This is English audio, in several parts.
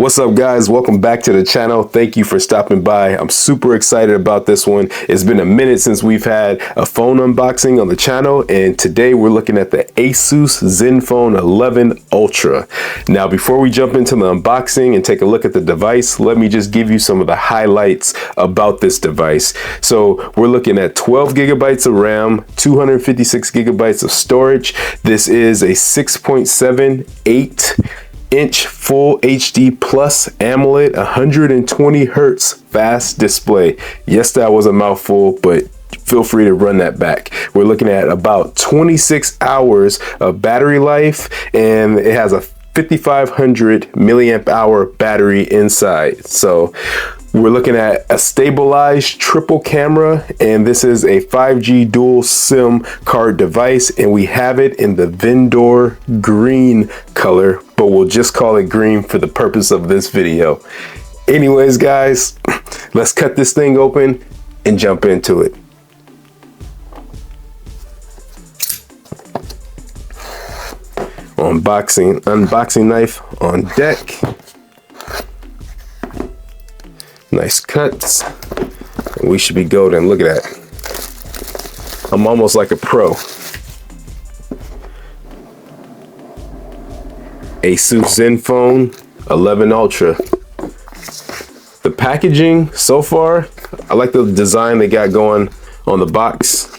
What's up, guys? Welcome back to the channel. Thank you for stopping by. I'm super excited about this one. It's been a minute since we've had a phone unboxing on the channel, and today we're looking at the Asus Zenfone 11 Ultra. Now, before we jump into the unboxing and take a look at the device, let me just give you some of the highlights about this device. So we're looking at 12 gigabytes of RAM, 256 gigabytes of storage. This is a 6.78-inch full HD plus AMOLED 120 hertz fast display. Yes, that was a mouthful, but feel free to run that back. We're looking at about 26 hours of battery life, and it has a 5500 milliamp hour battery inside. So we're looking at a stabilized triple camera, and this is a 5G dual SIM card device, and we have it in the vendor green color, but we'll just call it green for the purpose of this video. Anyways, guys, let's cut this thing open and jump into it. Unboxing knife on deck. Nice cuts. We should be golden. Look at that. I'm almost like a pro. Asus Zenfone 11 Ultra. The packaging so far, I like the design they got going on the box.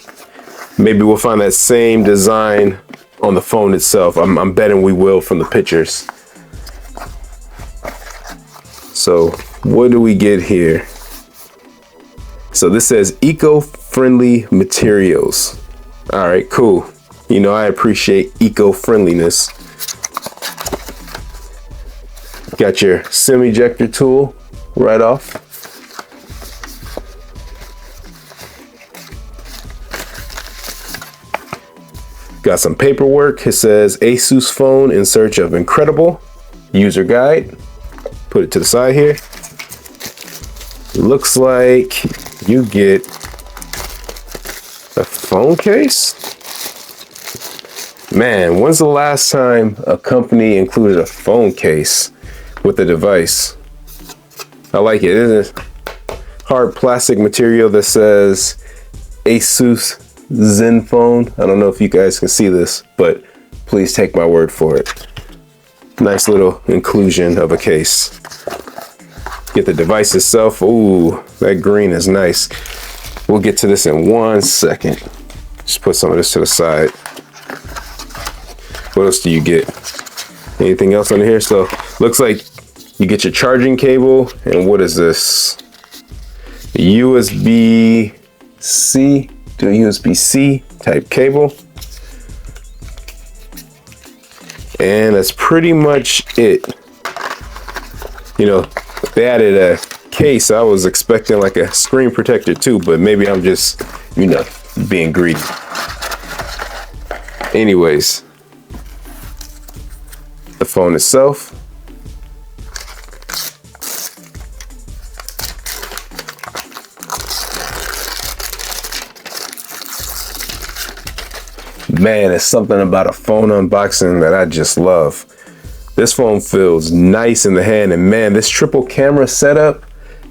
Maybe we'll find that same design on the phone itself. I'm betting we will from the pictures. So what do we get here? So this says eco-friendly materials. All right, cool. You know, I appreciate eco-friendliness. Got your SIM ejector tool right off. Got some paperwork. It says Asus phone in search of incredible user guide. Put it to the side here. Looks like you get a phone case. Man, when's the last time a company included a phone case with the device? I like it. It's a hard plastic material that says Asus Zenfone. I don't know if you guys can see this, but please take my word for it. Nice little inclusion of a case. Get the device itself. Ooh, that green is nice. We'll get to this in 1 second. Just put some of this to the side. What else do you get? Anything else on here? So looks like you get your charging cable, and what is this? USB-C to a USB-C type cable. And that's pretty much it. You know, they added a case. I was expecting like a screen protector too, but maybe I'm just, you know, being greedy. Anyways, the phone itself. Man, it's something about a phone unboxing that I just love. This phone feels nice in the hand, and man, this triple camera setup,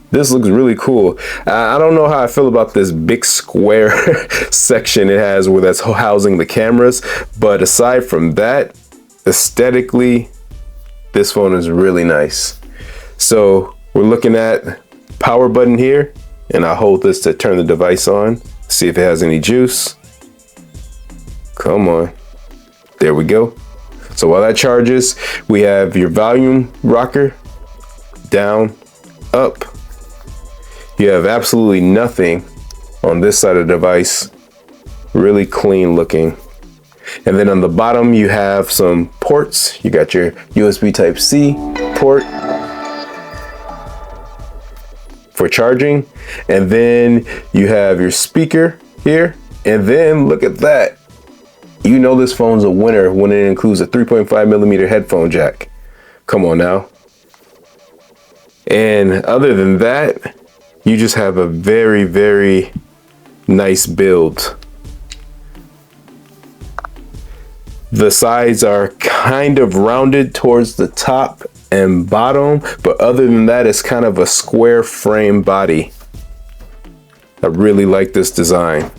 this looks really cool. I don't know how I feel about this big square section it has where that's housing the cameras, but aside from that, aesthetically, this phone is really nice. So we're looking at power button here, and I hold this to turn the device on, see if it has any juice. Come on. There we go. So while that charges, we have your volume rocker, down, up. You have absolutely nothing on this side of the device. Really clean looking. And then on the bottom, you have some ports. You got your USB Type-C port for charging. And then you have your speaker here. And then look at that. You know this phone's a winner when it includes a 3.5mm headphone jack. Come on now. And other than that, you just have a very, very nice build. The sides are kind of rounded towards the top and bottom, but other than that, it's kind of a square frame body. I really like this design.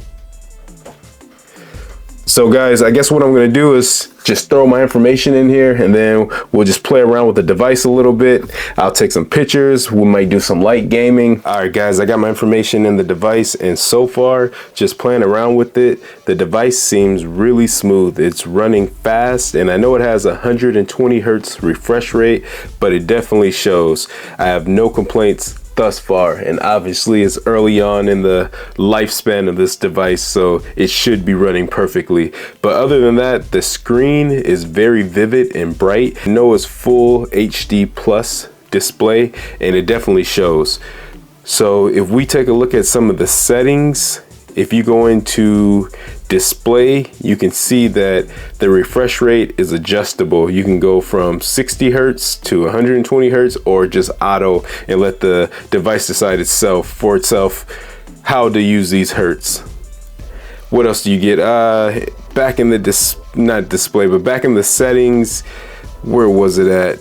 So guys, I guess what I'm gonna do is just throw my information in here, and then we'll just play around with the device a little bit. I'll take some pictures. We might do some light gaming. All right guys, I got my information in the device, and so far, just playing around with it, the device seems really smooth. It's running fast, and I know it has 120 hertz refresh rate, but it definitely shows. I have no complaints thus far, and obviously it's early on in the lifespan of this device, so it should be running perfectly. But other than that, the screen is very vivid and bright. I know it's full HD plus display, and it definitely shows. So if we take a look at some of the settings, if you go into display, you can see that the refresh rate is adjustable. You can go from 60 hertz to 120 hertz, or just auto, and let the device decide for itself how to use these hertz. What else do you get? Back in the not display, but back in the settings, where was it at?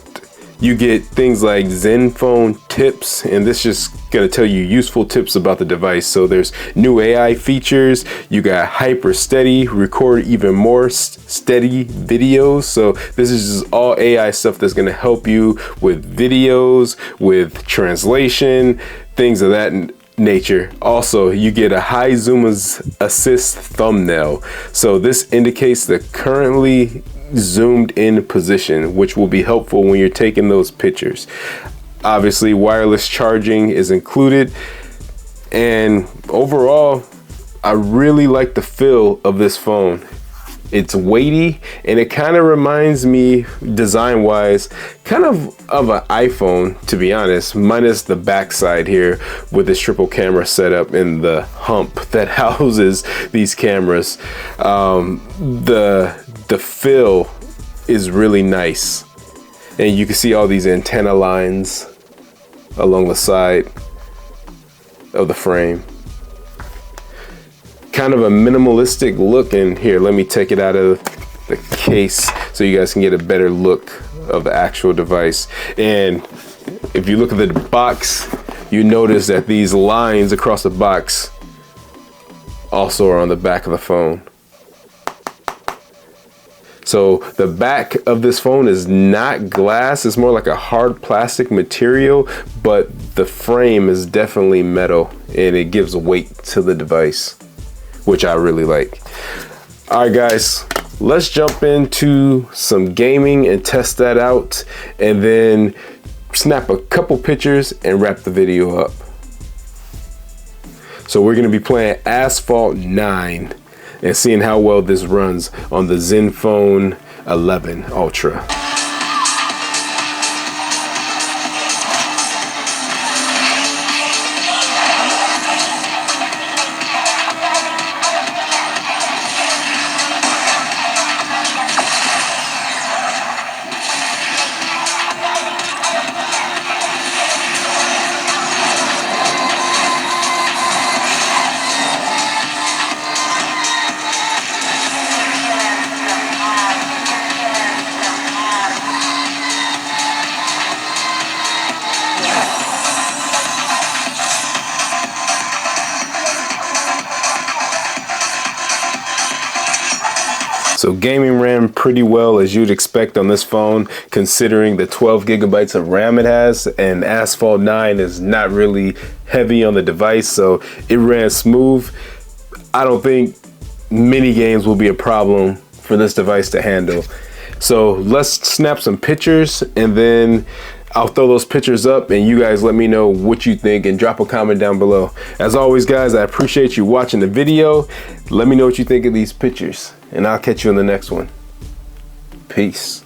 You get things like Zenfone tips, and this is just gonna tell you useful tips about the device. So there's new AI features. You got hyper steady, record even more steady videos. So this is just all AI stuff that's gonna help you with videos, with translation, things of that nature. Also, you get a high zoom assist thumbnail. So this indicates the currently zoomed in position, which will be helpful when you're taking those pictures. Obviously, wireless charging is included, and overall, I really like the feel of this phone. It's weighty, and it kind of reminds me, design wise, kind of an iPhone, to be honest, minus the backside here with this triple camera setup and the hump that houses these cameras. The feel is really nice, and you can see all these antenna lines along the side of the frame. Kind of a minimalistic look. And here, let me take it out of the case so you guys can get a better look of the actual device. And if you look at the box, you notice that these lines across the box also are on the back of the phone. So the back of this phone is not glass, it's more like a hard plastic material, but the frame is definitely metal, and it gives weight to the device, which I really like. All right guys, let's jump into some gaming and test that out, and then snap a couple pictures and wrap the video up. So we're gonna be playing Asphalt 9 and seeing how well this runs on the Zenfone 11 Ultra. So gaming ran pretty well, as you'd expect on this phone, considering the 12 gigabytes of RAM it has, and Asphalt 9 is not really heavy on the device, so it ran smooth. I don't think mini games will be a problem for this device to handle. So let's snap some pictures, and then I'll throw those pictures up, and you guys let me know what you think and drop a comment down below. As always guys, I appreciate you watching the video. Let me know what you think of these pictures, and I'll catch you in the next one. Peace.